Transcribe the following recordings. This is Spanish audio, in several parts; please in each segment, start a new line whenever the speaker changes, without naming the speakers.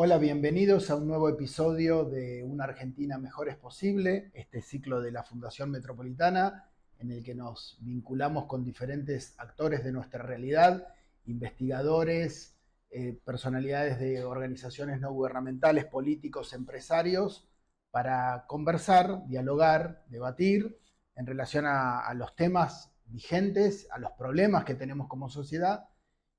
Hola, bienvenidos a un nuevo episodio de Una Argentina Mejor es Posible, este ciclo de la Fundación Metropolitana, en el que nos vinculamos con diferentes actores de nuestra realidad, investigadores, personalidades de organizaciones no gubernamentales, políticos, empresarios, para conversar, dialogar, debatir en relación a los temas vigentes, a los problemas que tenemos como sociedad.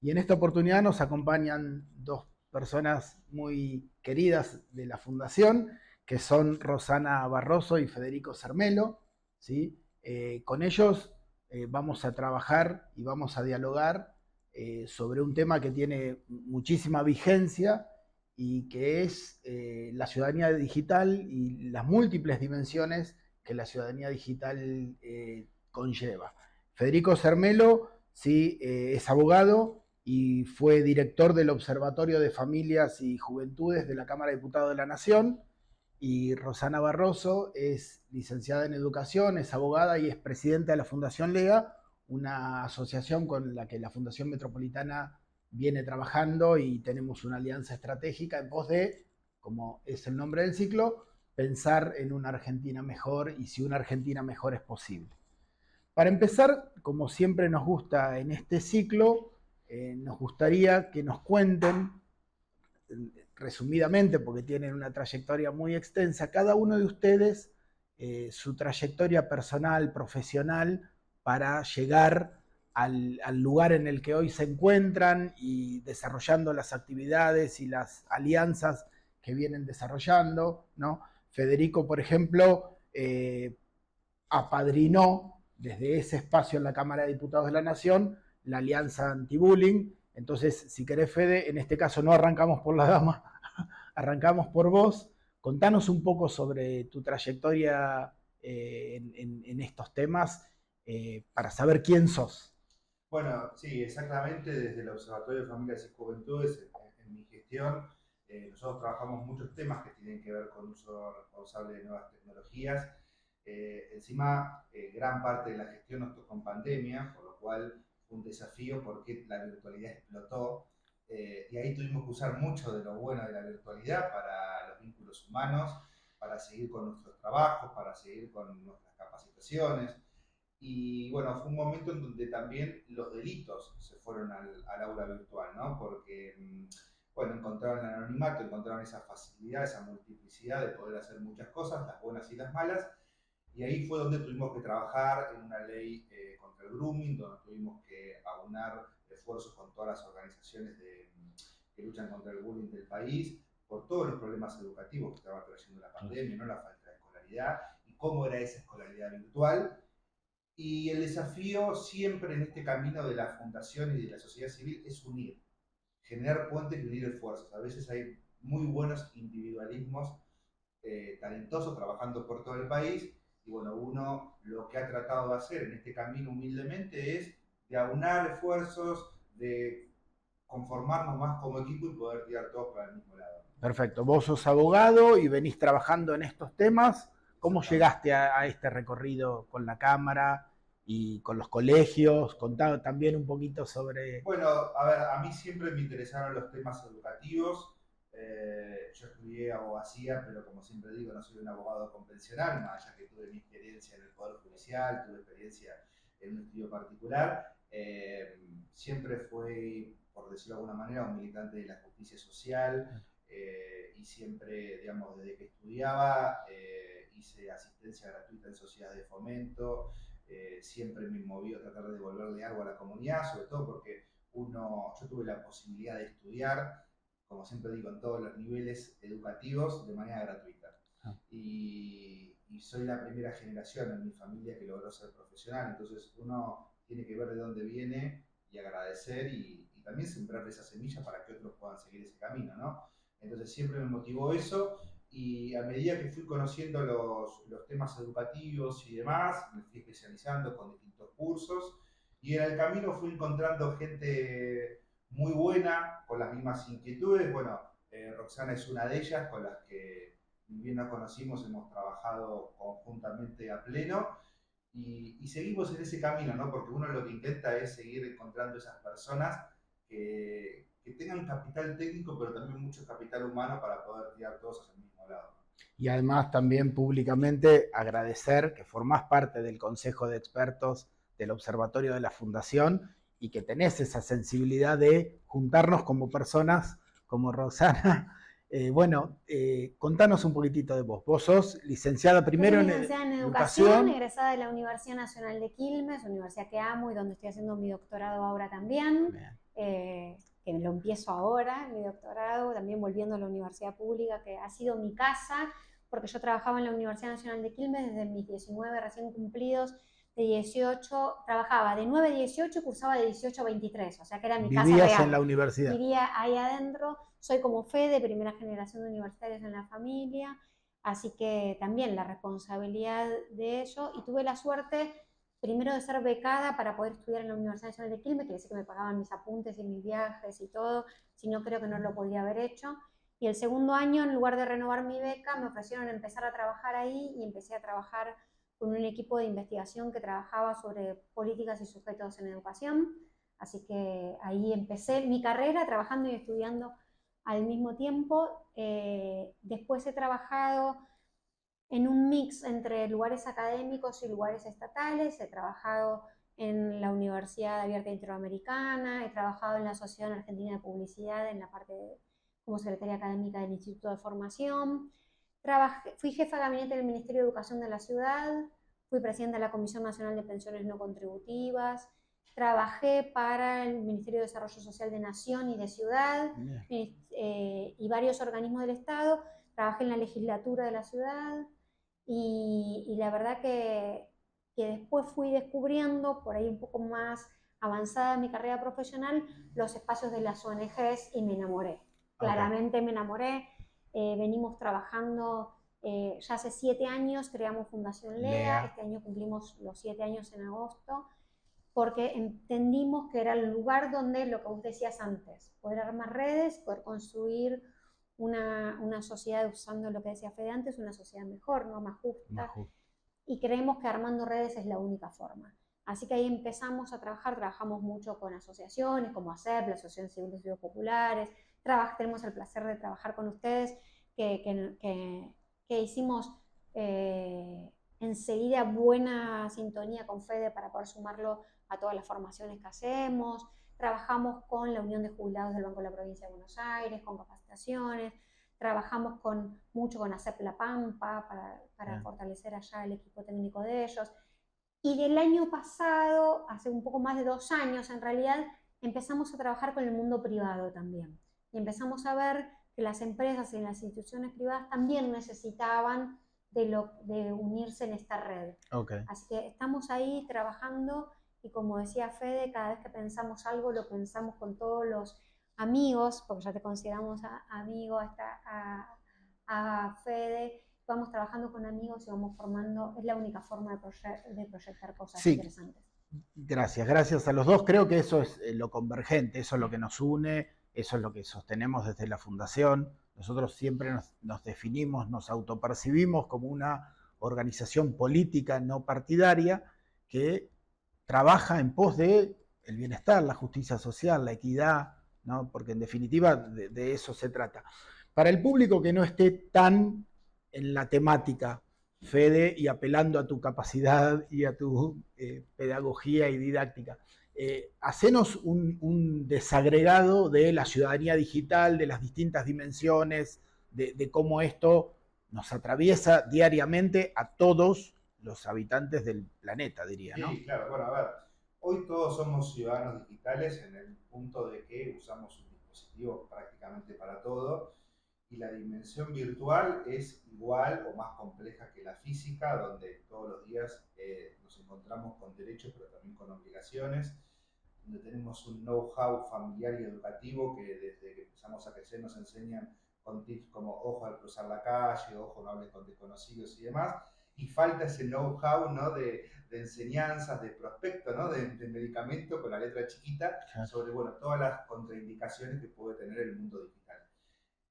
Y en esta oportunidad nos acompañan dos personas muy queridas de la Fundación, que son Rosana Barroso y Federico Cermelo. ¿Sí? Con ellos vamos a trabajar y vamos a dialogar sobre un tema que tiene muchísima vigencia y que es la ciudadanía digital y las múltiples dimensiones que la ciudadanía digital conlleva. Federico Cermelo sí, es abogado y fue director del Observatorio de Familias y Juventudes de la Cámara de Diputados de la Nación. Y Rosana Barroso es licenciada en Educación, es abogada y es presidenta de la Fundación LEA, una asociación con la que la Fundación Metropolitana viene trabajando y tenemos una alianza estratégica en pos de, como es el nombre del ciclo, pensar en una Argentina mejor y si una Argentina mejor es posible. Para empezar, como siempre nos gusta en este ciclo, nos gustaría que nos cuenten, resumidamente, porque tienen una trayectoria muy extensa, cada uno de ustedes su trayectoria personal, profesional, para llegar al lugar en el que hoy se encuentran y desarrollando las actividades y las alianzas que vienen desarrollando, ¿no? Federico, por ejemplo, apadrinó desde ese espacio en la Cámara de Diputados de la Nación la alianza anti-bullying. Entonces, si querés, Fede, en este caso no arrancamos por la dama, arrancamos por vos. Contanos un poco sobre tu trayectoria en estos temas para saber quién sos.
Bueno, sí, exactamente. Desde el Observatorio de Familias y Juventudes, en mi gestión, nosotros trabajamos muchos temas que tienen que ver con uso responsable de nuevas tecnologías. Encima, gran parte de la gestión nos tocó en pandemia, por lo cual fue un desafío porque la virtualidad explotó. Y ahí tuvimos que usar mucho de lo bueno de la virtualidad para los vínculos humanos, para seguir con nuestros trabajos, para seguir con nuestras capacitaciones. Y bueno, fue un momento en donde también los delitos se fueron al aula virtual, ¿no? Porque, bueno, encontraron el anonimato, encontraron esa facilidad, esa multiplicidad de poder hacer muchas cosas, las buenas y las malas. Y ahí fue donde tuvimos que trabajar en una ley contra el grooming, donde tuvimos que aunar esfuerzos con todas las organizaciones que luchan contra el bullying del país, por todos los problemas educativos que estaba trayendo la pandemia, ¿no? La falta de escolaridad y cómo era esa escolaridad virtual. Y el desafío siempre en este camino de la fundación y de la sociedad civil es unir, generar puentes y unir esfuerzos. A veces hay muy buenos individualismos talentosos trabajando por todo el país y bueno, uno lo que ha tratado de hacer en este camino humildemente es de aunar esfuerzos, de conformarnos más como equipo y poder tirar todos para el mismo lado.
Perfecto. Vos sos abogado y venís trabajando en estos temas. ¿Cómo
Exactamente.
llegaste a este recorrido con la Cámara y con los colegios? Contá también un poquito sobre...
Bueno, a ver, a mí siempre me interesaron los temas educativos. Yo estudié abogacía, pero como siempre digo, no soy un abogado convencional, más allá que tuve mi experiencia en el Poder Judicial, tuve experiencia en un estudio particular. Siempre fui, por decirlo de alguna manera, un militante de la justicia social y siempre, digamos, desde que estudiaba, hice asistencia gratuita en sociedades de fomento, siempre me movió a tratar de devolverle algo a la comunidad, sobre todo porque yo tuve la posibilidad de estudiar, como siempre digo, en todos los niveles educativos de manera gratuita. Y soy la primera generación en mi familia que logró ser profesional, entonces uno tiene que ver de dónde viene y agradecer y también sembrar esa semilla para que otros puedan seguir ese camino, ¿no? Entonces siempre me motivó eso y a medida que fui conociendo los temas educativos y demás, me fui especializando con distintos cursos y en el camino fui encontrando gente muy buena, con las mismas inquietudes. Bueno, Roxana es una de ellas, con las que bien nos conocimos, hemos trabajado conjuntamente a pleno y seguimos en ese camino, ¿no? Porque uno lo que intenta es seguir encontrando esas personas que que tengan capital técnico, pero también mucho capital humano para poder tirar todos hacia el mismo lado.
Y además también públicamente agradecer que formás parte del Consejo de Expertos del Observatorio de la Fundación y que tenés esa sensibilidad de juntarnos como personas, como Roxana. Contanos un poquitito de vos. Vos sos licenciada primero
Yo soy licenciada en educación, egresada de la Universidad Nacional de Quilmes, universidad que amo y donde estoy haciendo mi doctorado ahora también. Que lo empiezo ahora, mi doctorado, también volviendo a la universidad pública, que ha sido mi casa, porque yo trabajaba en la Universidad Nacional de Quilmes desde mis 19 recién cumplidos, de 18, trabajaba de 9 a 18 y cursaba de 18 a 23, o sea que era mi casa real.
Vivías en la universidad.
Vivía ahí adentro, soy como Fede, primera generación de universitarios en la familia, así que también la responsabilidad de ello, y tuve la suerte primero de ser becada para poder estudiar en la Universidad Nacional de Quilmes, que decía que me pagaban mis apuntes y mis viajes y todo, si no creo que no lo podía haber hecho. Y el segundo año, en lugar de renovar mi beca, me ofrecieron empezar a trabajar ahí y empecé a trabajar con un equipo de investigación que trabajaba sobre políticas y sujetos en educación. Así que ahí empecé mi carrera trabajando y estudiando al mismo tiempo. Después he trabajado en un mix entre lugares académicos y lugares estatales. He trabajado en la Universidad Abierta Interamericana, he trabajado en la Asociación Argentina de Publicidad en la parte como secretaria académica del Instituto de Formación. Fui jefa de gabinete del Ministerio de Educación de la ciudad, fui presidenta de la Comisión Nacional de Pensiones No Contributivas, trabajé para el Ministerio de Desarrollo Social de Nación y de Ciudad y varios organismos del Estado, trabajé en la legislatura de la ciudad y la verdad que después fui descubriendo, por ahí un poco más avanzada en mi carrera profesional, los espacios de las ONGs y me enamoré. Claramente me enamoré. Venimos trabajando ya hace 7 años, creamos Fundación Lea, este año cumplimos los 7 años en agosto, porque entendimos que era el lugar donde, lo que vos decías antes, poder armar redes, poder construir una sociedad, usando lo que decía Fede antes, una sociedad mejor, ¿no? Más justa. Y creemos que armando redes es la única forma. Así que ahí empezamos a trabajar, trabajamos mucho con asociaciones como ACEP, la Asociación Civil de Estudios Populares, tenemos el placer de trabajar con ustedes, que hicimos enseguida buena sintonía con Fede para poder sumarlo a todas las formaciones que hacemos. Trabajamos con la Unión de Jubilados del Banco de la Provincia de Buenos Aires, con capacitaciones. Trabajamos mucho con ACEP La Pampa para fortalecer allá el equipo técnico de ellos. Y del año pasado, hace un poco más de 2 años en realidad, empezamos a trabajar con el mundo privado también. Y empezamos a ver que las empresas y las instituciones privadas también necesitaban de unirse en esta red. Así que estamos ahí trabajando y como decía Fede, cada vez que pensamos algo lo pensamos con todos los amigos, porque ya te consideramos amigo a Fede, vamos trabajando con amigos y vamos formando, es la única forma de proyectar cosas interesantes.
Gracias a los dos. Creo que eso es lo convergente, eso es lo que nos une, eso es lo que sostenemos desde la Fundación. Nosotros siempre nos definimos, nos autopercibimos como una organización política no partidaria que trabaja en pos de el bienestar, la justicia social, la equidad, ¿no? Porque en definitiva de eso se trata. Para el público que no esté tan en la temática, Fede, y apelando a tu capacidad y a tu pedagogía y didáctica, hacenos un desagregado de la ciudadanía digital, de las distintas dimensiones, de cómo esto nos atraviesa diariamente a todos los habitantes del planeta, diría, ¿no?
Sí, claro. Bueno, a ver, hoy todos somos ciudadanos digitales en el punto de que usamos un dispositivo prácticamente para todo y la dimensión virtual es igual o más compleja que la física, donde todos los días nos encontramos con derechos pero también con obligaciones, donde tenemos un know-how familiar y educativo que desde que empezamos a crecer nos enseñan con tips como ojo al cruzar la calle, ojo no hables con desconocidos y demás, y falta ese know-how, ¿no? de enseñanzas, de prospecto, ¿no? de medicamento con la letra chiquita sobre bueno, todas las contraindicaciones que puede tener el mundo digital.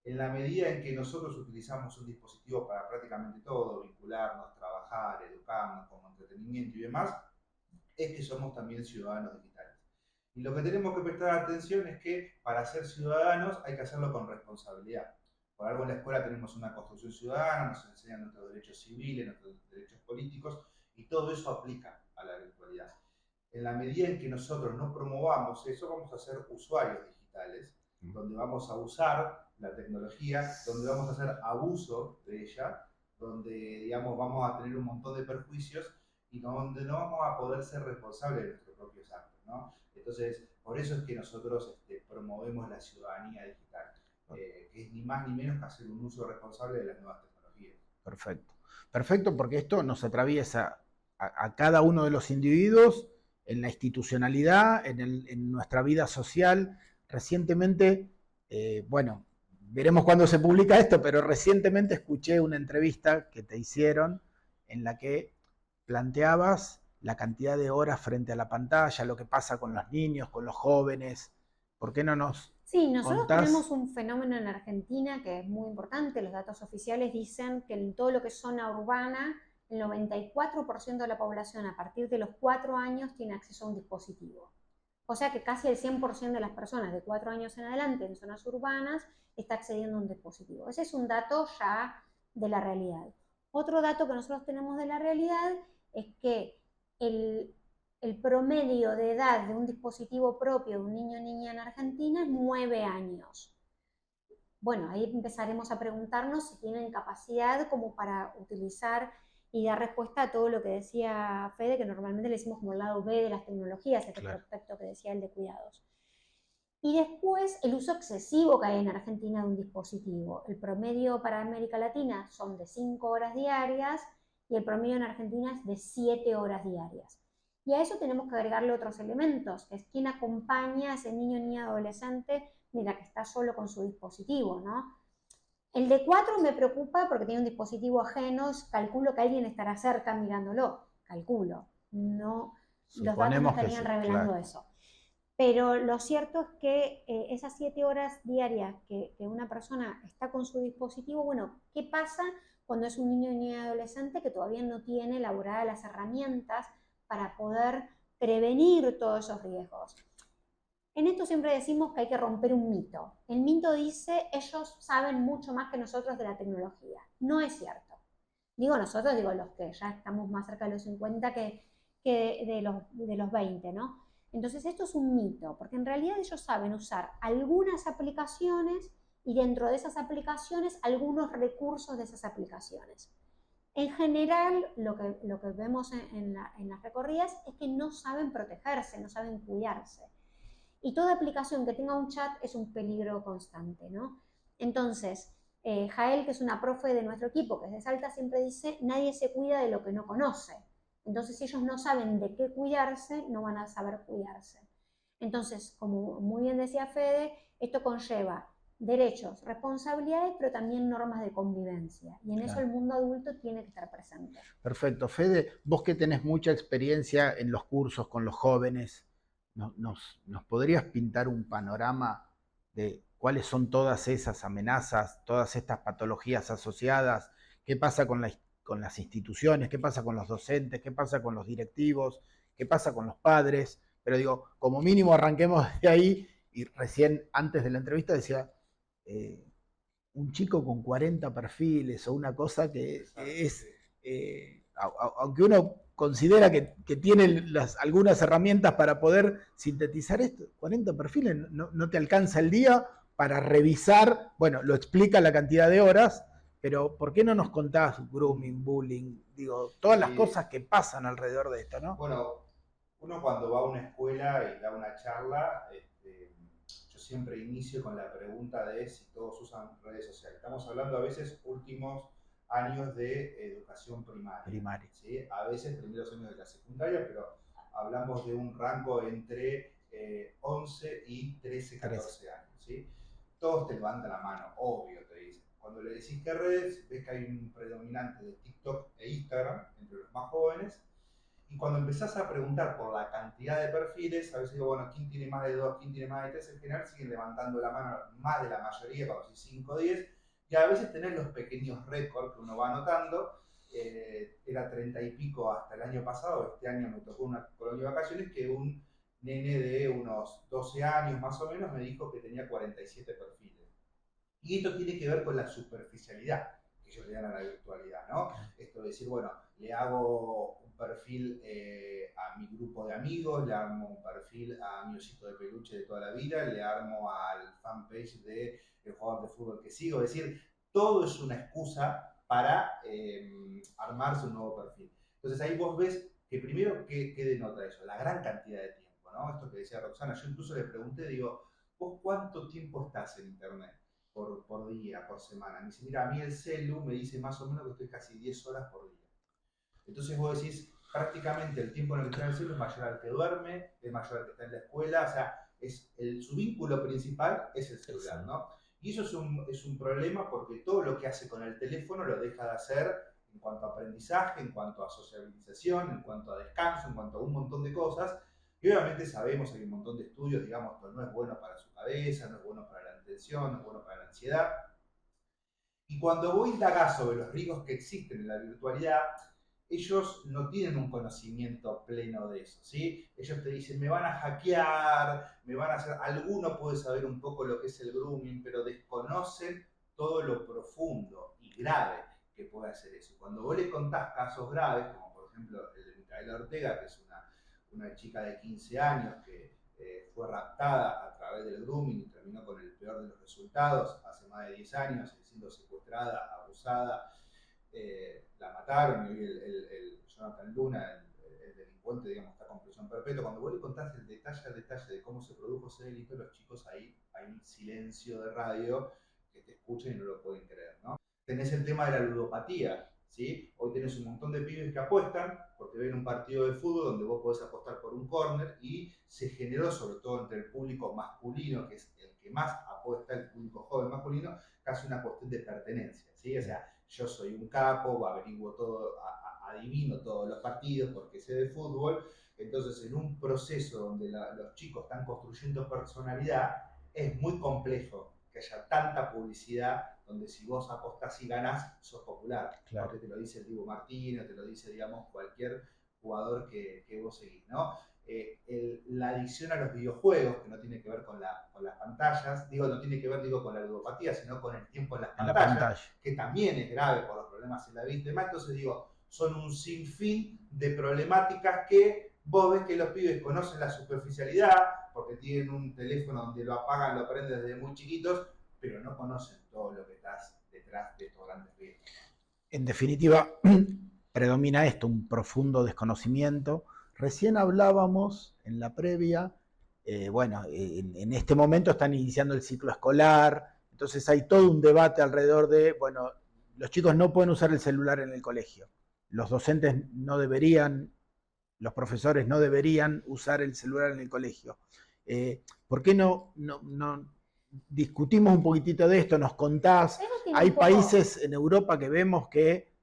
En la medida en que nosotros utilizamos un dispositivo para prácticamente todo, vincularnos, trabajar, educarnos, como entretenimiento y demás, es que somos también ciudadanos digitales. Y lo que tenemos que prestar atención es que para ser ciudadanos hay que hacerlo con responsabilidad. Por algo en la escuela tenemos una construcción ciudadana, nos enseñan nuestros derechos civiles, nuestros derechos políticos, y todo eso aplica a la virtualidad. En la medida en que nosotros no promovamos eso, vamos a ser usuarios digitales, donde vamos a usar la tecnología, donde vamos a hacer abuso de ella, donde, digamos, vamos a tener un montón de perjuicios y donde no vamos a poder ser responsables de nuestros propios actos, ¿no? Entonces, por eso es que nosotros promovemos la ciudadanía digital, que es ni más ni menos que hacer un uso responsable de las nuevas tecnologías.
Perfecto. Perfecto, porque esto nos atraviesa a cada uno de los individuos en la institucionalidad, en nuestra vida social. Recientemente, bueno, veremos cuándo se publica esto, pero recientemente escuché una entrevista que te hicieron en la que planteabas la cantidad de horas frente a la pantalla, lo que pasa con los niños, con los jóvenes. ¿Por qué no nos
Sí, nosotros
contás?
tenemos un fenómeno en Argentina que es muy importante. Los datos oficiales dicen que en todo lo que es zona urbana, el 94% de la población a partir de los 4 años tiene acceso a un dispositivo. O sea que casi el 100% de las personas de 4 años en adelante en zonas urbanas está accediendo a un dispositivo. Ese es un dato ya de la realidad. Otro dato que nosotros tenemos de la realidad es que el promedio de edad de un dispositivo propio de un niño o niña en Argentina es 9 años. Bueno, ahí empezaremos a preguntarnos si tienen capacidad como para utilizar y dar respuesta a todo lo que decía Fede, que normalmente le decimos como el lado B de las tecnologías, este
Claro.
aspecto que decía el de cuidados. Y después el uso excesivo que hay en Argentina de un dispositivo. El promedio para América Latina son de 5 horas diarias y el promedio en Argentina es de 7 horas diarias. Y a eso tenemos que agregarle otros elementos, que es quién acompaña a ese niño, niña, adolescente, mira, que está solo con su dispositivo, ¿no? El de 4 me preocupa porque tiene un dispositivo ajeno, calculo que alguien estará cerca mirándolo, calculo, no, los datos no
Suponemos que
estarían
sí,
revelando
claro.
eso. Pero lo cierto es que esas 7 horas diarias que una persona está con su dispositivo, bueno, ¿qué pasa cuando es un niño o niña adolescente que todavía no tiene elaboradas las herramientas para poder prevenir todos esos riesgos? En esto siempre decimos que hay que romper un mito. El mito dice, ellos saben mucho más que nosotros de la tecnología. No es cierto. Digo nosotros, digo los que ya estamos más cerca de los 50 que de los 20, ¿no? Entonces esto es un mito, porque en realidad ellos saben usar algunas aplicaciones y dentro de esas aplicaciones algunos recursos de esas aplicaciones. En general, lo que vemos en las recorridas es que no saben protegerse, no saben cuidarse. Y toda aplicación que tenga un chat es un peligro constante, ¿no? Entonces, Jael, que es una profe de nuestro equipo, que es de Salta, siempre dice, nadie se cuida de lo que no conoce. Entonces, si ellos no saben de qué cuidarse, no van a saber cuidarse. Entonces, como muy bien decía Fede, esto conlleva derechos, responsabilidades, pero también normas de convivencia. Y en eso el mundo adulto tiene que estar presente.
Perfecto. Fede, vos que tenés mucha experiencia en los cursos con los jóvenes, ¿nos podrías pintar un panorama de cuáles son todas esas amenazas, todas estas patologías asociadas? ¿Qué pasa con las instituciones? ¿Qué pasa con los docentes? ¿Qué pasa con los directivos? ¿Qué pasa con los padres? Pero digo, como mínimo arranquemos de ahí. Y recién antes de la entrevista decía, un chico con 40 perfiles o una cosa que es, aunque uno considera que tiene algunas herramientas para poder sintetizar esto, 40 perfiles no te alcanza el día para revisar, bueno, lo explica la cantidad de horas, pero ¿por qué no nos contás grooming, bullying, digo, todas las cosas que pasan alrededor de esto, ¿no?
Bueno, uno cuando va a una escuela y da una charla, yo siempre inicio con la pregunta de si todos usan redes sociales. Estamos hablando a veces últimos años de educación primaria. ¿Sí? A veces primeros años de la secundaria, pero hablamos de un rango entre 11 y 13, 14 años. ¿Sí? Todos te levantan la mano, obvio, te dicen. Cuando le decís qué redes, ves que hay un predominante de TikTok e Instagram entre los más jóvenes. Y cuando empezás a preguntar por la cantidad de perfiles, a veces digo, bueno, ¿quién tiene más de 2? ¿Quién tiene más de 3? En general siguen levantando la mano más de la mayoría, cuando decís 5 o 10. Y a veces tenés los pequeños récords que uno va anotando. Era 30 y pico hasta el año pasado. Este año me tocó una colonia de vacaciones que un nene de unos 12 años más o menos me dijo que tenía 47 perfiles. Y esto tiene que ver con la superficialidad que ellos le dan a la virtualidad, ¿no? Esto de decir, bueno, le hago un perfil a mi grupo de amigos, le armo un perfil a mi osito de peluche de toda la vida, le armo al fanpage del jugador de fútbol que sigo. Es decir, todo es una excusa para armarse un nuevo perfil. Entonces ahí vos ves que primero, ¿qué denota eso? La gran cantidad de tiempo, ¿no? Esto que decía Roxana, yo incluso le pregunté, digo, ¿vos cuánto tiempo estás en internet? Por día, por semana. Me dice, mira, a mí el celu me dice más o menos que estoy casi 10 horas por día. Entonces vos decís, prácticamente el tiempo en el que está en el celu es mayor al que duerme, es mayor al que está en la escuela, o sea, su vínculo principal es el celular, ¿no? Y eso es un problema porque todo lo que hace con el teléfono lo deja de hacer en cuanto a aprendizaje, en cuanto a sociabilización, en cuanto a descanso, en cuanto a un montón de cosas. Y obviamente sabemos, hay un montón de estudios, digamos, que no es bueno para su cabeza, no es bueno para la atención, no es bueno para la ansiedad. Y cuando vos indagás sobre los riesgos que existen en la virtualidad, ellos no tienen un conocimiento pleno de eso, ¿sí? Ellos te dicen, me van a hackear, me van a hacer... Alguno puede saber un poco lo que es el grooming, pero desconocen todo lo profundo y grave que puede hacer eso. Cuando vos le contás casos graves, como por ejemplo el de Micaela Ortega, que es una chica de 15 años que fue raptada a través del grooming y terminó con el peor de los resultados hace más de 10 años, siendo secuestrada, abusada, la mataron y hoy el Jonathan Luna, el delincuente, digamos, está con prisión perpetua. Cuando vos le contás el detalle al detalle de cómo se produjo ese delito, los chicos ahí hay un silencio de radio que te escuchan y no lo pueden creer, ¿no? Tenés el tema de la ludopatía, ¿sí? Hoy tenés un montón de pibes que apuestan porque ven un partido de fútbol donde vos podés apostar por un córner y se generó, sobre todo entre el público masculino, que es el que más apuesta, el público joven masculino, casi una cuestión de pertenencia, ¿sí? O sea, yo soy un capo, averiguo todo, adivino todos los partidos porque sé de fútbol. Entonces, en un proceso donde los chicos están construyendo personalidad, es muy complejo que haya tanta publicidad donde si vos apostás y ganás, sos popular. Claro. Porque te lo dice el Dibu Martínez, te lo dice, digamos, cualquier jugador que vos seguís, ¿no? La adicción a los videojuegos, que no tiene que ver con las pantallas, no tiene que ver con la ludopatía, sino con el tiempo en las pantallas, que también es grave por los problemas en la vista y demás. Entonces son un sinfín de problemáticas que vos ves que los pibes conocen la superficialidad, porque tienen un teléfono donde lo apagan, lo prenden desde muy chiquitos, pero no conocen todo lo que está detrás de estos grandes riesgos.
En definitiva, predomina esto, un profundo desconocimiento. Recién hablábamos en la previa, en este momento están iniciando el ciclo escolar, entonces hay todo un debate alrededor de, los chicos no pueden usar el celular en el colegio, los docentes no deberían, los profesores no deberían usar el celular en el colegio. ¿Por qué no discutimos un poquitito de esto? Nos contás, hay países en Europa que vemos que,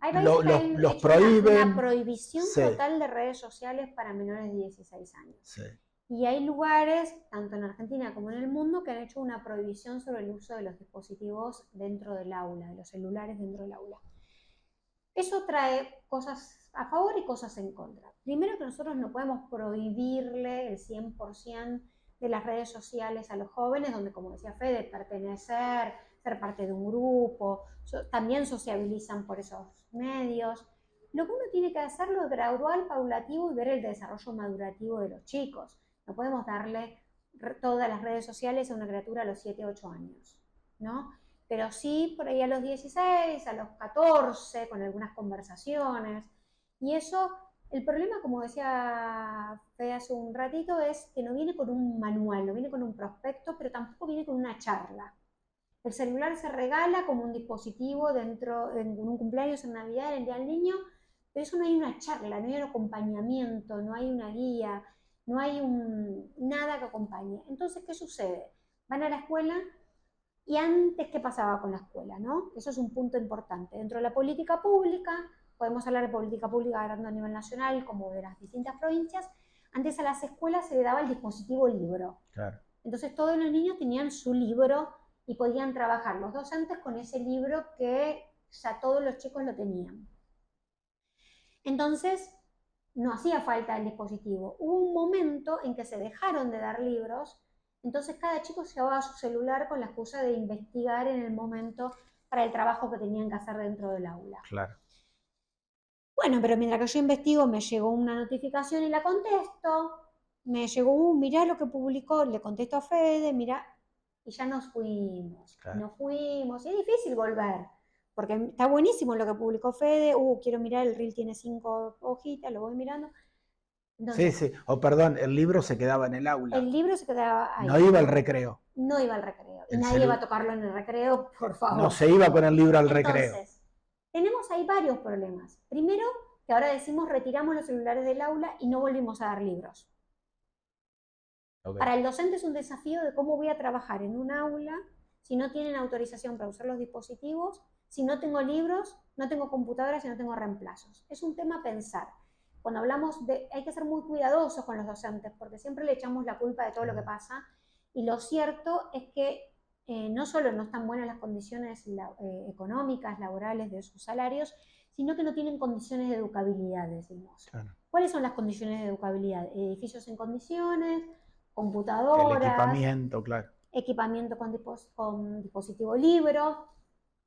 hay países que
los prohíben.
Una prohibición total de redes sociales para menores de 16 años.
Sí.
Y hay lugares, tanto en Argentina como en el mundo, que han hecho una prohibición sobre el uso de los dispositivos dentro del aula, de los celulares dentro del aula. Eso trae cosas a favor y cosas en contra. Primero, que nosotros no podemos prohibirle el 100% de las redes sociales a los jóvenes, donde, como decía Fede, pertenecer, ser parte de un grupo, también sociabilizan por esos medios. Lo que uno tiene que hacerlo es gradual, paulativo y ver el desarrollo madurativo de los chicos. No podemos darle todas las redes sociales a una criatura a los 7, 8 años, ¿no? Pero sí por ahí a los 16, a los 14, con algunas conversaciones. Y eso, el problema, como decía Fede hace un ratito, es que no viene con un manual, no viene con un prospecto, pero tampoco viene con una charla. El celular se regala como un dispositivo dentro, en un cumpleaños, en Navidad, en el Día del Niño, pero eso no hay una charla, no hay un acompañamiento, no hay una guía, no hay nada que acompañe. Entonces, ¿qué sucede? Van a la escuela y antes, ¿qué pasaba con la escuela, no? Eso es un punto importante. Dentro de la política pública, podemos hablar de política pública tanto a nivel nacional como de las distintas provincias, antes a las escuelas se le daba el dispositivo libro.
Claro.
Entonces todos los niños tenían su libro y podían trabajar los docentes con ese libro que ya todos los chicos lo tenían. Entonces, no hacía falta el dispositivo. Hubo un momento en que se dejaron de dar libros, entonces cada chico se llevaba su celular con la excusa de investigar en el momento para el trabajo que tenían que hacer dentro del aula.
Claro.
Bueno, pero mientras que yo investigo me llegó una notificación y la contesto, me llegó, mirá lo que publicó, le contesto a Fede, mirá, y ya nos fuimos,
Claro.
y es difícil volver, porque está buenísimo lo que publicó Fede, quiero mirar, el reel tiene 5 hojitas, lo voy mirando. Entonces,
Sí, o perdón, el libro se quedaba en el aula.
El libro se quedaba ahí.
No iba al recreo.
No iba al recreo. Y nadie va a tocarlo en el recreo, por favor.
No se iba con el libro al recreo.
Entonces, tenemos ahí varios problemas. Primero, que ahora decimos retiramos los celulares del aula y no volvimos a dar libros. Okay. Para el docente es un desafío de cómo voy a trabajar en un aula si no tienen autorización para usar los dispositivos, si no tengo libros, no tengo computadoras y no tengo reemplazos. Es un tema a pensar. Cuando hablamos de, hay que ser muy cuidadosos con los docentes porque siempre le echamos la culpa de todo lo que pasa y lo cierto es que no solo no están buenas las condiciones económicas, laborales de sus salarios, sino que no tienen condiciones de educabilidad, decimos. Claro. ¿Cuáles son las condiciones de educabilidad? Edificios en condiciones, computadoras,
el equipamiento, claro.
Equipamiento con dispositivo libro,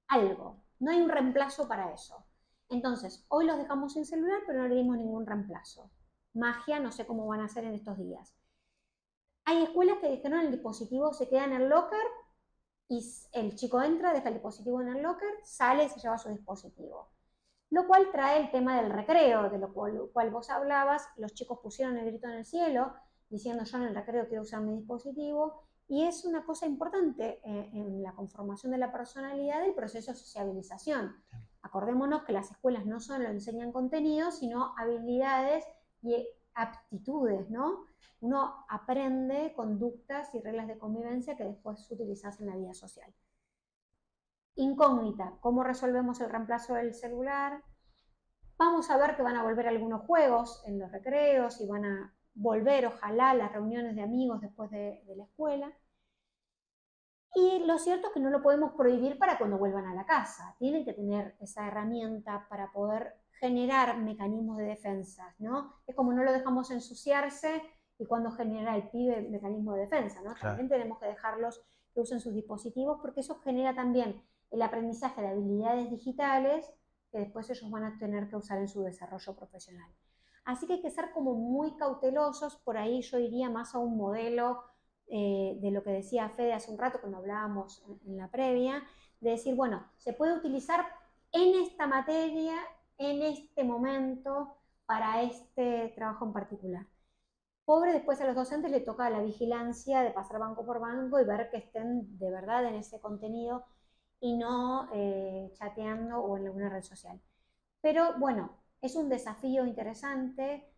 algo. No hay un reemplazo para eso. Entonces, hoy los dejamos sin celular, pero no le dimos ningún reemplazo. Magia, no sé cómo van a hacer en estos días. Hay escuelas que dijeron el dispositivo se queda en el locker y el chico entra, deja el dispositivo en el locker, sale y se lleva su dispositivo. Lo cual trae el tema del recreo, de lo cual vos hablabas. Los chicos pusieron el grito en el cielo, diciendo yo en el recreo quiero usar mi dispositivo. Y es una cosa importante en la conformación de la personalidad del proceso de sociabilización. Acordémonos que las escuelas no solo enseñan contenidos, sino habilidades y aptitudes, ¿no? Uno aprende conductas y reglas de convivencia que después utilizas en la vida social. Incógnita, ¿cómo resolvemos el reemplazo del celular? Vamos a ver que van a volver algunos juegos en los recreos y van a volver, ojalá, las reuniones de amigos después de la escuela. Y lo cierto es que no lo podemos prohibir para cuando vuelvan a la casa. Tienen que tener esa herramienta para poder generar mecanismos de defensa, ¿no? Es como no lo dejamos ensuciarse y cuando genera el pibe mecanismo de defensa, ¿no? Claro. También tenemos que dejarlos que usen sus dispositivos porque eso genera también el aprendizaje de habilidades digitales que después ellos van a tener que usar en su desarrollo profesional. Así que hay que ser como muy cautelosos, por ahí yo iría más a un modelo de lo que decía Fede hace un rato cuando hablábamos en la previa, de decir, bueno, se puede utilizar en esta materia, en este momento, para este trabajo en particular. Pobre, después a los docentes le toca la vigilancia de pasar banco por banco y ver que estén de verdad en ese contenido y no chateando o en alguna red social. Pero bueno, es un desafío interesante.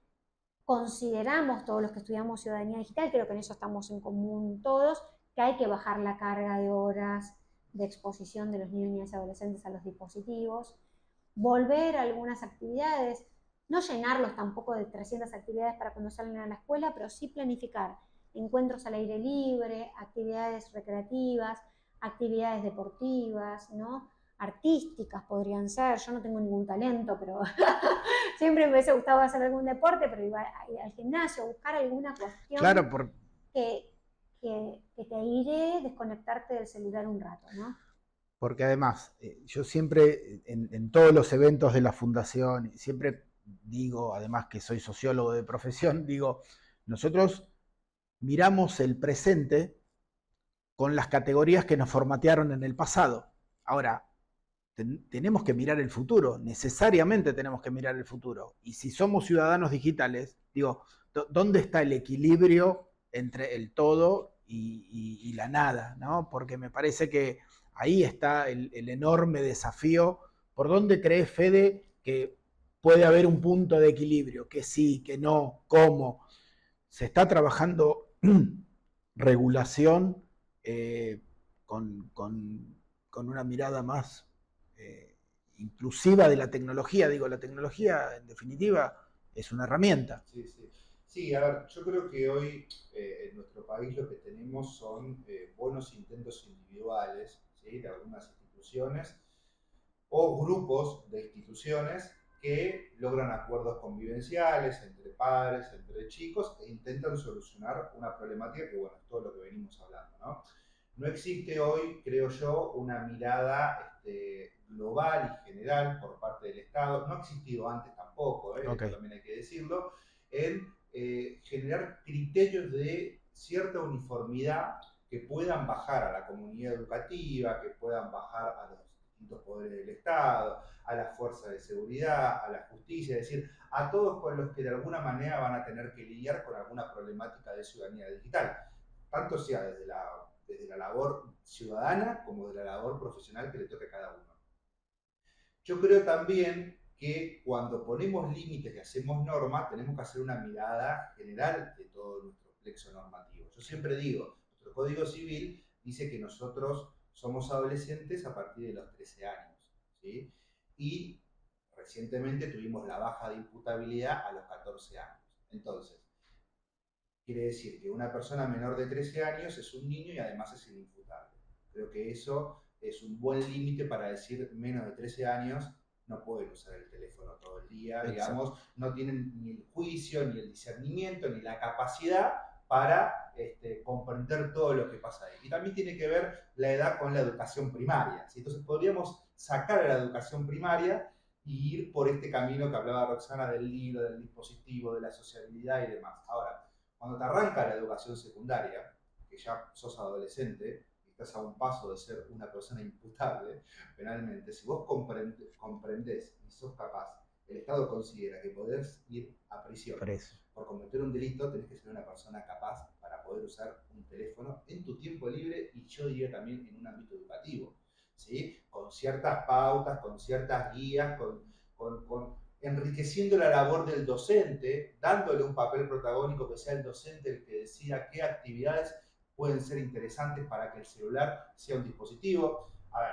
Consideramos todos los que estudiamos ciudadanía digital, creo que en eso estamos en común todos, que hay que bajar la carga de horas de exposición de los niños y adolescentes a los dispositivos, volver a algunas actividades, no llenarlos tampoco de 300 actividades para cuando salen a la escuela, pero sí planificar encuentros al aire libre, actividades recreativas, actividades deportivas, ¿no? Artísticas podrían ser, yo no tengo ningún talento, pero siempre me hubiese gustado hacer algún deporte, pero iba al gimnasio, buscar alguna cuestión
claro,
que te iré desconectarte del celular un rato, ¿no?
Porque además, yo siempre, en todos los eventos de la fundación, siempre digo, además que soy sociólogo de profesión, digo, nosotros miramos el presente con las categorías que nos formatearon en el pasado. Ahora, tenemos que mirar el futuro, necesariamente tenemos que mirar el futuro. Y si somos ciudadanos digitales, digo, ¿dónde está el equilibrio entre el todo y la nada? ¿No? Porque me parece que ahí está el enorme desafío. ¿Por dónde cree Fede que puede haber un punto de equilibrio? Que sí, que no, cómo. Se está trabajando regulación con una mirada más inclusiva de la tecnología. Digo, la tecnología en definitiva es una herramienta.
Sí, sí. Sí, a ver, yo creo que hoy en nuestro país lo que tenemos son buenos intentos individuales, ¿sí?, de algunas instituciones o grupos de instituciones que logran acuerdos convivenciales entre padres, entre chicos, e intentan solucionar una problemática que, bueno, es todo lo que venimos hablando, ¿no? No existe hoy, creo yo, una mirada global y general por parte del Estado, no ha existido antes tampoco, esto también hay que decirlo, en generar criterios de cierta uniformidad que puedan bajar a la comunidad educativa, que puedan bajar a los distintos poderes del Estado, a las fuerzas de seguridad, a la justicia, es decir, a todos con los que de alguna manera van a tener que lidiar con alguna problemática de ciudadanía digital, tanto sea desde la labor ciudadana como de la labor profesional que le toque a cada uno. Yo creo también que cuando ponemos límites y hacemos normas, tenemos que hacer una mirada general de todo nuestro plexo normativo. Yo siempre digo, nuestro Código Civil dice que nosotros somos adolescentes a partir de los 13 años, ¿sí? Y recientemente tuvimos la baja de imputabilidad a los 14 años. Entonces, quiere decir que una persona menor de 13 años es un niño y además es inimputable. Creo que eso es un buen límite para decir menos de 13 años no pueden usar el teléfono todo el día, digamos, no tienen ni el juicio, ni el discernimiento, ni la capacidad para comprender todo lo que pasa ahí. Y también tiene que ver la edad con la educación primaria, ¿sí? Entonces podríamos sacar a la educación primaria y ir por este camino que hablaba Roxana del libro, del dispositivo, de la sociabilidad y demás. Ahora, cuando te arranca la educación secundaria, que ya sos adolescente, y estás a un paso de ser una persona imputable penalmente, si vos comprendés y sos capaz, el Estado considera que podés ir a prisión por cometer un delito, tenés que ser una persona capaz para poder usar un teléfono en tu tiempo libre y yo diría también en un ámbito educativo, ¿sí? Con ciertas pautas, con ciertas guías, con enriqueciendo la labor del docente, dándole un papel protagónico que sea el docente el que decida qué actividades pueden ser interesantes para que el celular sea un dispositivo. A ver,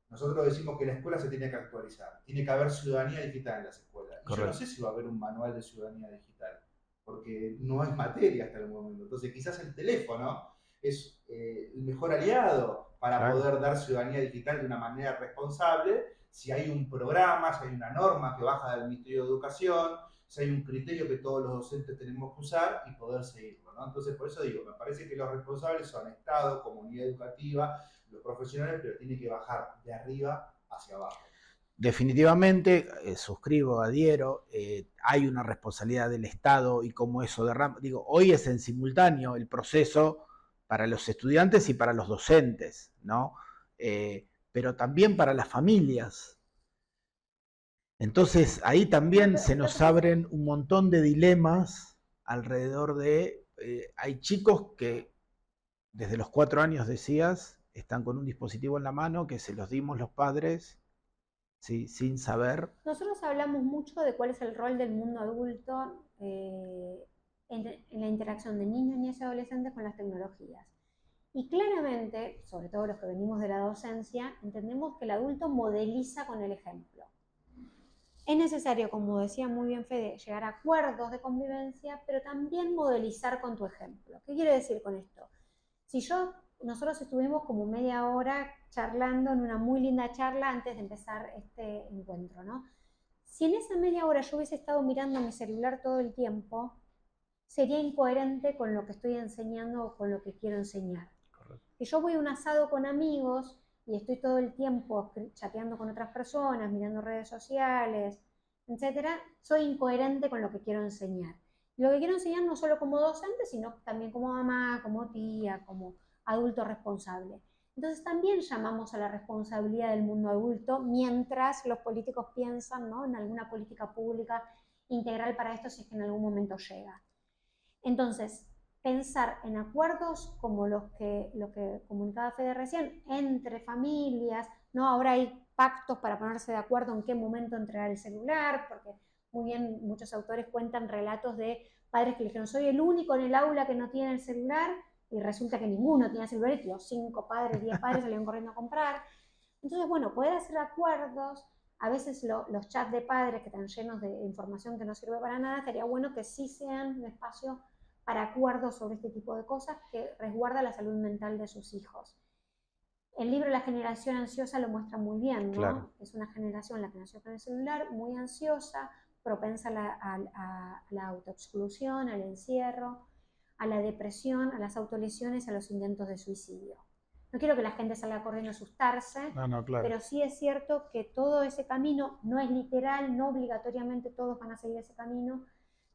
nosotros decimos que la escuela se tiene que actualizar, tiene que haber ciudadanía digital en las escuelas. Y yo no sé si va a haber un manual de ciudadanía digital, porque no es materia hasta el momento. Entonces quizás el teléfono es el mejor aliado para poder dar ciudadanía digital de una manera responsable, si hay un programa, si hay una norma que baja del Ministerio de Educación, si hay un criterio que todos los docentes tenemos que usar y poder seguirlo, ¿no? Entonces, por eso digo, me parece que los responsables son Estado, comunidad educativa, los profesionales, pero tiene que bajar de arriba hacia abajo.
Definitivamente, suscribo, adhiero, hay una responsabilidad del Estado y cómo eso derrama. Digo, hoy es en simultáneo el proceso para los estudiantes y para los docentes, ¿no? Pero también para las familias. Entonces, ahí también se nos abren un montón de dilemas alrededor de... hay chicos que desde los 4 años, decías, están con un dispositivo en la mano que se los dimos los padres, ¿sí? Sin saber.
Nosotros hablamos mucho de cuál es el rol del mundo adulto en la interacción de niños, niñas y adolescentes con las tecnologías. Y claramente, sobre todo los que venimos de la docencia, entendemos que el adulto modeliza con el ejemplo. Es necesario, como decía muy bien Fede, llegar a acuerdos de convivencia, pero también modelizar con tu ejemplo. ¿Qué quiere decir con esto? Si nosotros estuvimos como media hora charlando en una muy linda charla antes de empezar este encuentro, ¿no? Si en esa media hora yo hubiese estado mirando mi celular todo el tiempo, sería incoherente con lo que estoy enseñando o con lo que quiero enseñar. Correcto. Si yo voy a un asado con amigos y estoy todo el tiempo chateando con otras personas, mirando redes sociales, etcétera, soy incoherente con lo que quiero enseñar. Lo que quiero enseñar no solo como docente, sino también como mamá, como tía, como adulto responsable. Entonces también llamamos a la responsabilidad del mundo adulto mientras los políticos piensan, ¿no?, en alguna política pública integral para esto si es que en algún momento llega. Entonces, pensar en acuerdos como lo que comunicaba Fede recién, entre familias, ¿no? Ahora hay pactos para ponerse de acuerdo en qué momento entregar el celular, porque muy bien muchos autores cuentan relatos de padres que le dijeron, soy el único en el aula que no tiene el celular, y resulta que ninguno tenía celular y los 5 padres, 10 padres salieron corriendo a comprar. Entonces, bueno, poder hacer acuerdos, a veces los chats de padres que están llenos de información que no sirve para nada, estaría bueno que sí sean un espacio para acuerdos sobre este tipo de cosas que resguarda la salud mental de sus hijos. El libro La generación ansiosa lo muestra muy bien, ¿no?
Claro.
Es una generación, la que nació con el celular, muy ansiosa, propensa a la autoexclusión, al encierro, a la depresión, a las autolesiones, a los intentos de suicidio. No quiero que la gente salga corriendo a asustarse,
No, no, claro.
pero sí es cierto que todo ese camino no es literal, no obligatoriamente todos van a seguir ese camino,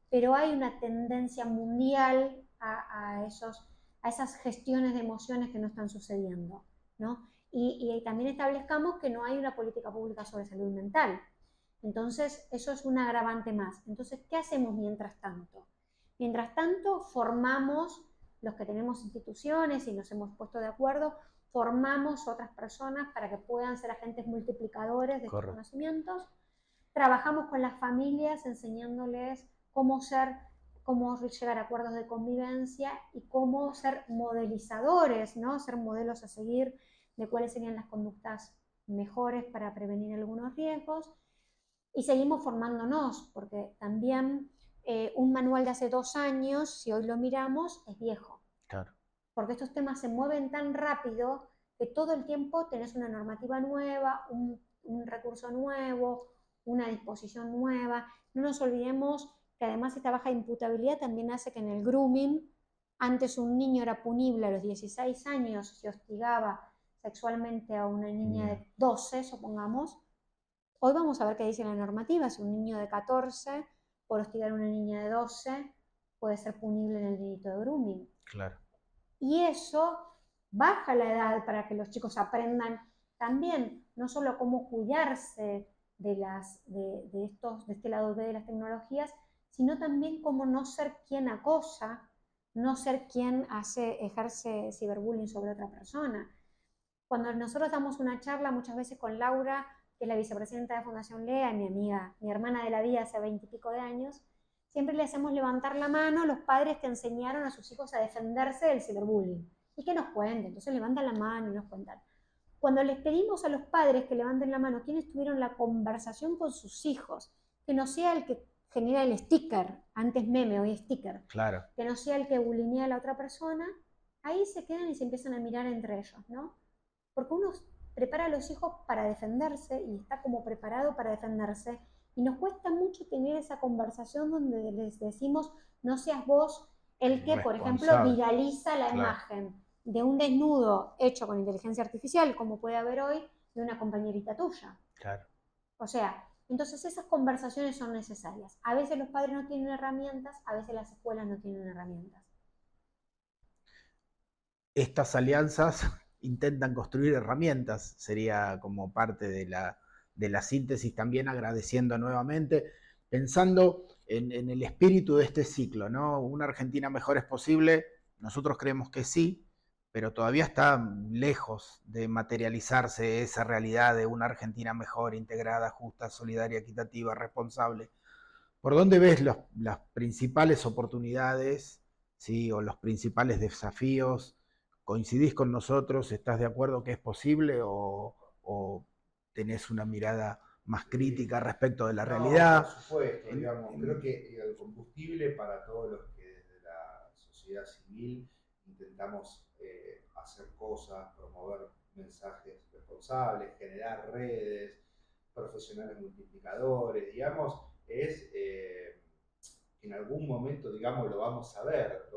pero hay una tendencia mundial a esas gestiones de emociones que no están sucediendo, ¿no? Y también establezcamos que no hay una política pública sobre salud mental. Entonces, eso es un agravante más. Entonces, ¿qué hacemos mientras tanto? Mientras tanto, formamos, los que tenemos instituciones y nos hemos puesto de acuerdo, formamos otras personas para que puedan ser agentes multiplicadores de estos conocimientos. Trabajamos con las familias enseñándoles cómo llegar a acuerdos de convivencia y cómo ser modelizadores, ¿no? Ser modelos a seguir de cuáles serían las conductas mejores para prevenir algunos riesgos. Y seguimos formándonos, porque también un manual de hace 2 años, si hoy lo miramos, es viejo.
Claro.
Porque estos temas se mueven tan rápido que todo el tiempo tenés una normativa nueva, un recurso nuevo, una disposición nueva. No nos olvidemos que además esta baja imputabilidad también hace que en el grooming, antes un niño era punible a los 16 años si hostigaba sexualmente a una niña de 12, supongamos. Hoy vamos a ver qué dice la normativa. Si un niño de 14 por hostigar a una niña de 12 puede ser punible en el delito de grooming.
Claro.
Y eso baja la edad para que los chicos aprendan también, no solo cómo cuidarse de este lado B de las tecnologías, sino también cómo no ser quien acosa, no ser quien ejerce ciberbullying sobre otra persona. Cuando nosotros damos una charla muchas veces con Laura, que es la vicepresidenta de Fundación LEA, mi amiga, mi hermana de la vida hace 20 y pico de años, siempre le hacemos levantar la mano a los padres que enseñaron a sus hijos a defenderse del ciberbullying y que nos cuenten. Entonces levantan la mano y nos cuentan. Cuando les pedimos a los padres que levanten la mano quiénes tuvieron la conversación con sus hijos, que no sea el que genera el sticker, antes meme, hoy sticker,
Claro.
que no sea el que bulinea a la otra persona, ahí se quedan y se empiezan a mirar entre ellos, ¿no? Porque uno prepara a los hijos para defenderse y está como preparado para defenderse. Y nos cuesta mucho tener esa conversación donde les decimos, no seas vos el que, por ejemplo, viraliza la imagen de un desnudo hecho con inteligencia artificial, como puede haber hoy, de una compañerita tuya.
Claro.
O sea, entonces esas conversaciones son necesarias. A veces los padres no tienen herramientas, a veces las escuelas no tienen herramientas.
Estas alianzas intentan construir herramientas, sería como parte de la síntesis, también agradeciendo nuevamente, pensando en el espíritu de este ciclo, ¿no? Una Argentina mejor es posible, nosotros creemos que sí, pero todavía está lejos de materializarse esa realidad de una Argentina mejor, integrada, justa, solidaria, equitativa, responsable. ¿Por dónde ves las principales oportunidades, ¿sí? O los principales desafíos? ¿Coincidís con nosotros? ¿Estás de acuerdo que es posible o tenés una mirada más crítica respecto de la realidad?
Por supuesto, digamos, creo que el combustible para todos los que desde la sociedad civil intentamos hacer cosas, promover mensajes responsables, generar redes, profesionales multiplicadores, digamos, es que en algún momento, digamos, lo vamos a ver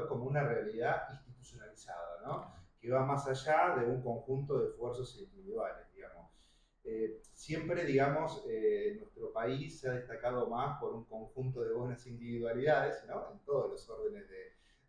como una realidad institucionalizada, ¿no? Que va más allá de un conjunto de esfuerzos individuales, digamos. Siempre, digamos, nuestro país se ha destacado más por un conjunto de buenas individualidades, ¿no? En todos los órdenes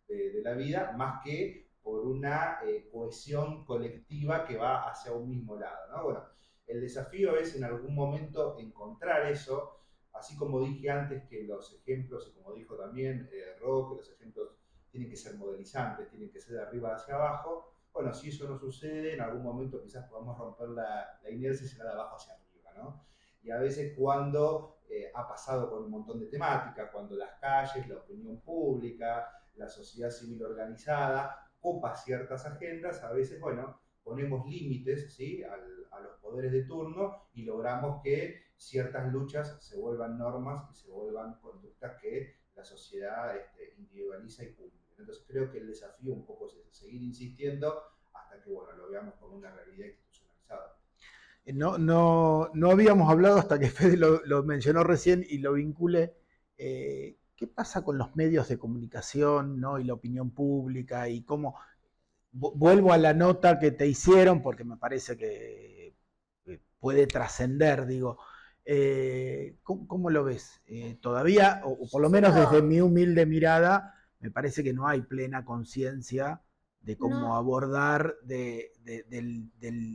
de la vida, más que por una cohesión colectiva que va hacia un mismo lado, ¿no? Bueno, el desafío es en algún momento encontrar eso, así como dije antes que los ejemplos, y como dijo también Ro, que los ejemplos tienen que ser modelizantes, tienen que ser de arriba hacia abajo. Bueno, si eso no sucede, en algún momento quizás podamos romper la inercia y será de abajo hacia arriba, ¿no? Y a veces cuando ha pasado con un montón de temáticas, cuando las calles, la opinión pública, la sociedad civil organizada copa ciertas agendas, a veces, bueno, ponemos límites, ¿sí? A los poderes de turno y logramos que ciertas luchas se vuelvan normas y se vuelvan conductas que la sociedad individualiza y cumple. Entonces creo que el desafío un poco es ese, seguir insistiendo hasta hasta que, bueno, lo veamos como una realidad institucionalizada.
No habíamos hablado hasta que Fede lo mencionó recién y lo vincule. ¿Qué pasa con los medios de comunicación, ¿no? Y la opinión pública y cómo? Vuelvo a la nota que te hicieron porque me parece que puede trascender, digo. ¿Cómo lo ves? Todavía, o por lo menos desde mi humilde mirada, me parece que no hay plena conciencia de cómo abordar de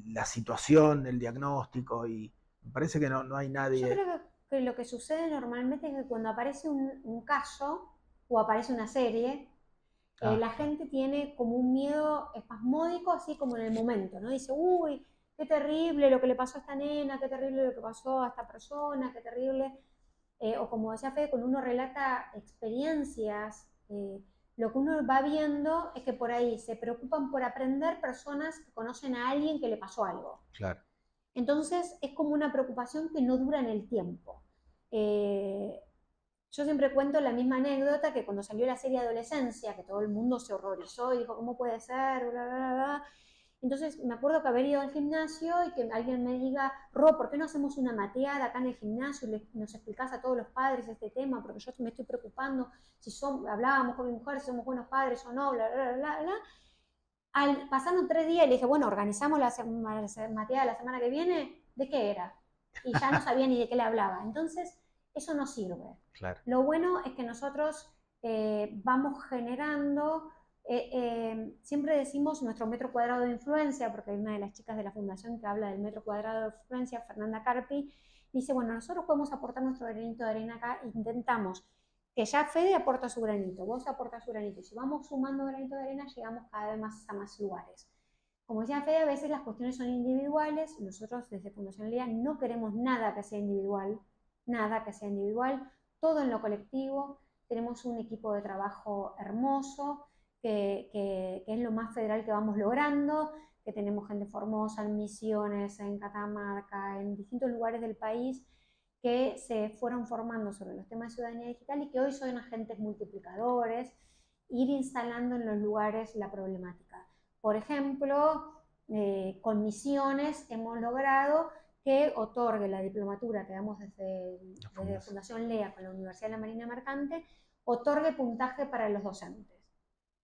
la situación, el diagnóstico, y me parece que no hay nadie.
Yo creo que lo que sucede normalmente es que cuando aparece un caso o aparece una serie, la gente tiene como un miedo espasmódico, así como en el momento, ¿no? Dice, uy, qué terrible lo que le pasó a esta nena, qué terrible lo que pasó a esta persona, qué terrible. O como decía Fede, cuando uno relata experiencias, lo que uno va viendo es que por ahí se preocupan por aprender personas que conocen a alguien que le pasó algo.
Claro.
Entonces es como una preocupación que no dura en el tiempo. Yo siempre cuento la misma anécdota que cuando salió la serie Adolescencia, que todo el mundo se horrorizó y dijo, ¿cómo puede ser? Bla, bla, bla. Entonces me acuerdo que haber ido al gimnasio y que alguien me diga, Ro, ¿por qué no hacemos una mateada acá en el gimnasio y nos explicás a todos los padres este tema? Porque yo me estoy preocupando si hablábamos con mi mujer, si somos buenos padres o no, bla, bla, bla, bla. Pasaron 3 días y le dije, bueno, organizamos la mateada la semana que viene, ¿de qué era? Y ya no sabía ni de qué le hablaba. Entonces, eso no sirve.
Claro.
Lo bueno es que nosotros vamos generando, siempre decimos nuestro metro cuadrado de influencia, porque hay una de las chicas de la fundación que habla del metro cuadrado de influencia, Fernanda Carpi, dice, bueno, nosotros podemos aportar nuestro granito de arena acá, intentamos que ya Fede aporta su granito, vos aportas su granito, y si vamos sumando granito de arena, llegamos cada vez más a más lugares. Como decía Fede, a veces las cuestiones son individuales, nosotros desde Fundación Lea no queremos nada que sea individual, todo en lo colectivo. Tenemos un equipo de trabajo hermoso, que es lo más federal que vamos logrando, que tenemos gente en Formosa, en Misiones, en Catamarca, en distintos lugares del país, que se fueron formando sobre los temas de ciudadanía digital y que hoy son agentes multiplicadores, ir instalando en los lugares la problemática. Por ejemplo, con Misiones hemos logrado que otorgue la diplomatura que damos desde Fundación Lea con la Universidad de la Marina Mercante, otorgue puntaje para los docentes.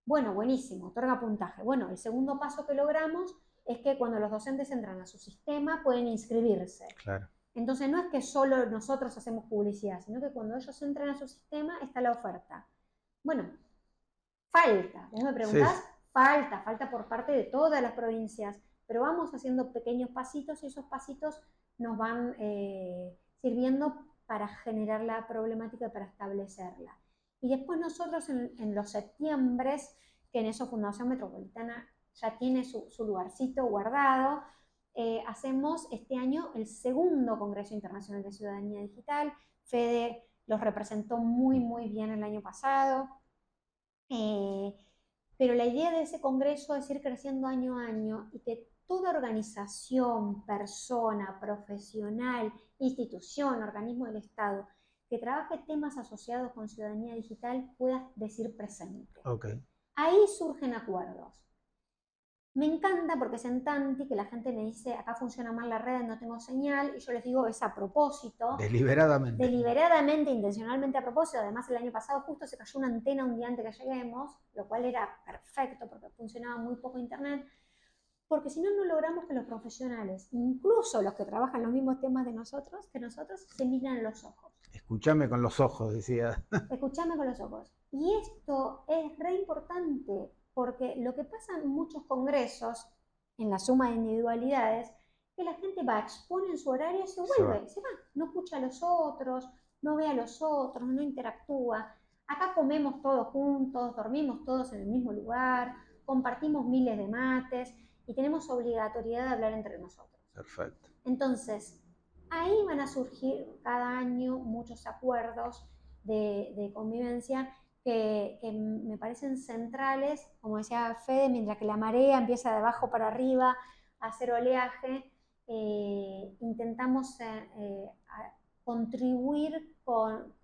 Bueno, buenísimo, otorga puntaje. Bueno, el segundo paso que logramos es que cuando los docentes entran a su sistema pueden inscribirse.
Claro.
Entonces no es que solo nosotros hacemos publicidad, sino que cuando ellos entran a su sistema está la oferta. Bueno, falta, vos me preguntás, sí. Falta por parte de todas las provincias, pero vamos haciendo pequeños pasitos y esos pasitos nos van sirviendo para generar la problemática y para establecerla. Y después nosotros en los septiembres, que en eso Fundación Metropolitana ya tiene su lugarcito guardado, hacemos este año el segundo Congreso Internacional de Ciudadanía Digital. Fede los representó muy, muy bien el año pasado. Pero la idea de ese congreso es ir creciendo año a año y que toda organización, persona, profesional, institución, organismo del Estado que trabaje temas asociados con ciudadanía digital pueda decir presente.
Okay.
Ahí surgen acuerdos. Me encanta porque es en Tanti que la gente me dice, acá funciona mal la red, no tengo señal, y yo les digo, es a propósito.
Deliberadamente.
Deliberadamente, intencionalmente a propósito. Además, el año pasado justo se cayó una antena un día antes que lleguemos, lo cual era perfecto porque funcionaba muy poco internet. Porque si no, no logramos que los profesionales, incluso los que trabajan los mismos temas que nosotros, se miren los ojos.
Escuchame con los ojos, decía.
Escuchame con los ojos. Y esto es re importante, porque lo que pasa en muchos congresos, en la suma de individualidades, que la gente va, expone en su horario y se vuelve, se va, no escucha a los otros, no ve a los otros, no interactúa. Acá comemos todos juntos, dormimos todos en el mismo lugar, compartimos miles de mates y tenemos obligatoriedad de hablar entre nosotros.
Perfecto.
Entonces, ahí van a surgir cada año muchos acuerdos de convivencia que me parecen centrales, como decía Fede, mientras que la marea empieza de abajo para arriba a hacer oleaje, intentamos contribuir con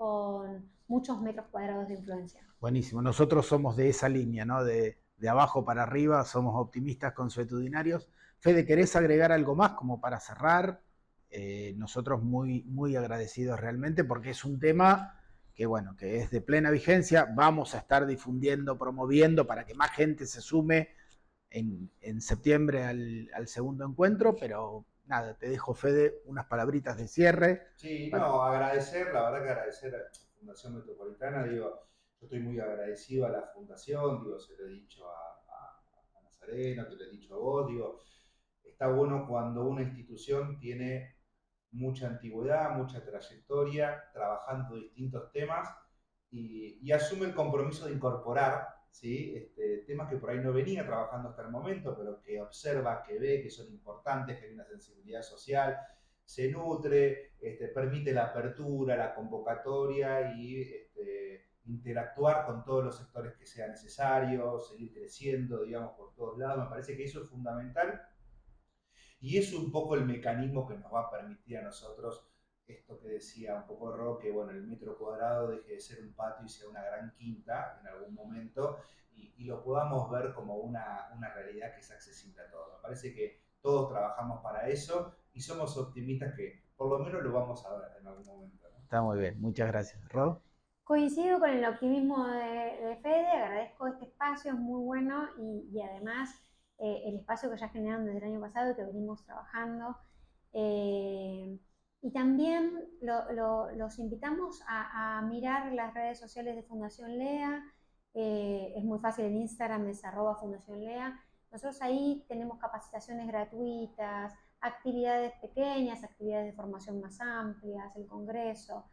muchos metros cuadrados de influencia.
Buenísimo, nosotros somos de esa línea, ¿no? De de abajo para arriba, somos optimistas consuetudinarios. Fede, ¿querés agregar algo más como para cerrar? Nosotros muy, muy agradecidos realmente porque es un tema que, bueno, que es de plena vigencia. Vamos a estar difundiendo, promoviendo para que más gente se sume en septiembre al segundo encuentro, pero nada, te dejo, Fede, unas palabritas de cierre.
Sí, no, agradecer, la verdad que agradecer a la Fundación Metropolitana, digo, yo estoy muy agradecido a la Fundación, digo, se lo he dicho a Nazareno, te lo he dicho a vos, digo, está bueno cuando una institución tiene mucha antigüedad, mucha trayectoria, trabajando distintos temas y asume el compromiso de incorporar, ¿sí? Temas que por ahí no venía trabajando hasta el momento, pero que observa, que ve, que son importantes, que hay una sensibilidad social, se nutre, permite la apertura, la convocatoria y interactuar con todos los sectores que sea necesario, seguir creciendo, digamos, por todos lados. Me parece que eso es fundamental y es un poco el mecanismo que nos va a permitir a nosotros esto que decía un poco Ro, que bueno, el metro cuadrado deje de ser un patio y sea una gran quinta en algún momento y lo podamos ver como una realidad que es accesible a todos. Me parece que todos trabajamos para eso y somos optimistas que por lo menos lo vamos a ver en algún momento, ¿no?
Está muy bien, muchas gracias. ¿Ro?
Coincido con el optimismo de Fede, agradezco este espacio, es muy bueno y además el espacio que ya generaron desde el año pasado y que venimos trabajando. Y también los invitamos a mirar las redes sociales de Fundación Lea. Es muy fácil, en Instagram es @Fundación Lea. Nosotros ahí tenemos capacitaciones gratuitas, actividades pequeñas, actividades de formación más amplias, el congreso.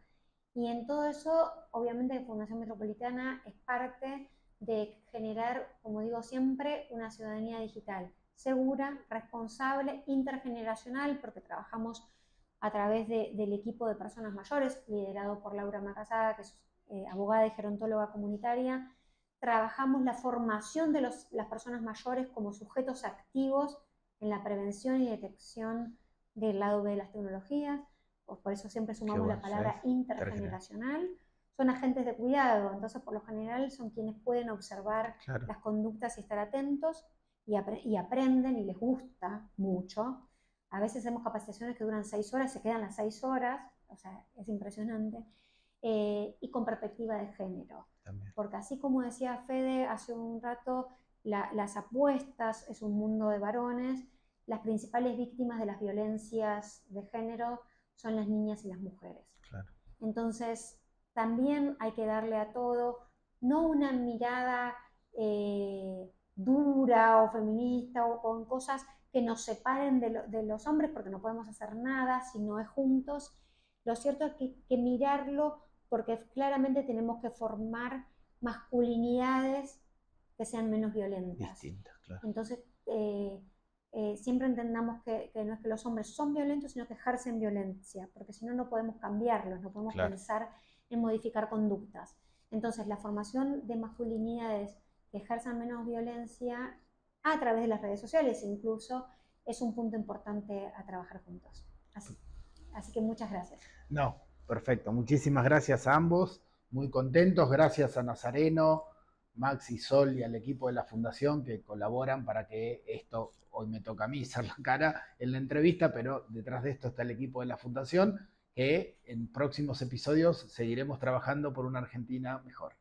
Y en todo eso, obviamente, Fundación Metropolitana es parte de generar, como digo siempre, una ciudadanía digital segura, responsable, intergeneracional, porque trabajamos a través del equipo de personas mayores, liderado por Laura Macasada, que es abogada y gerontóloga comunitaria. Trabajamos la formación de las personas mayores como sujetos activos en la prevención y detección del lado B de las tecnologías. Por eso siempre sumamos la palabra intergeneracional. Son agentes de cuidado, entonces por lo general son quienes pueden observar las conductas y estar atentos y aprenden y les gusta mucho. A veces hacemos capacitaciones que duran 6 horas, se quedan las 6 horas, o sea, es impresionante. Y con perspectiva de género. También. Porque así como decía Fede hace un rato, las apuestas es un mundo de varones, las principales víctimas de las violencias de género son las niñas y las mujeres. Claro. Entonces, también hay que darle a todo, no una mirada dura o feminista o con cosas que nos separen de los hombres, porque no podemos hacer nada si no es juntos. Lo cierto es que mirarlo, porque claramente tenemos que formar masculinidades que sean menos violentas. Distintas, claro. Entonces, siempre entendamos que no es que los hombres son violentos, sino que ejercen violencia, porque si no, no podemos cambiarlos, no podemos pensar en modificar conductas. Entonces, la formación de masculinidades que ejerzan menos violencia a través de las redes sociales incluso es un punto importante a trabajar juntos. Así que muchas gracias.
No, perfecto. Muchísimas gracias a ambos. Muy contentos. Gracias a Nazareno, Max y Sol y al equipo de la Fundación que colaboran para que esto, hoy me toca a mí ser la cara en la entrevista, pero detrás de esto está el equipo de la Fundación que en próximos episodios seguiremos trabajando por una Argentina mejor.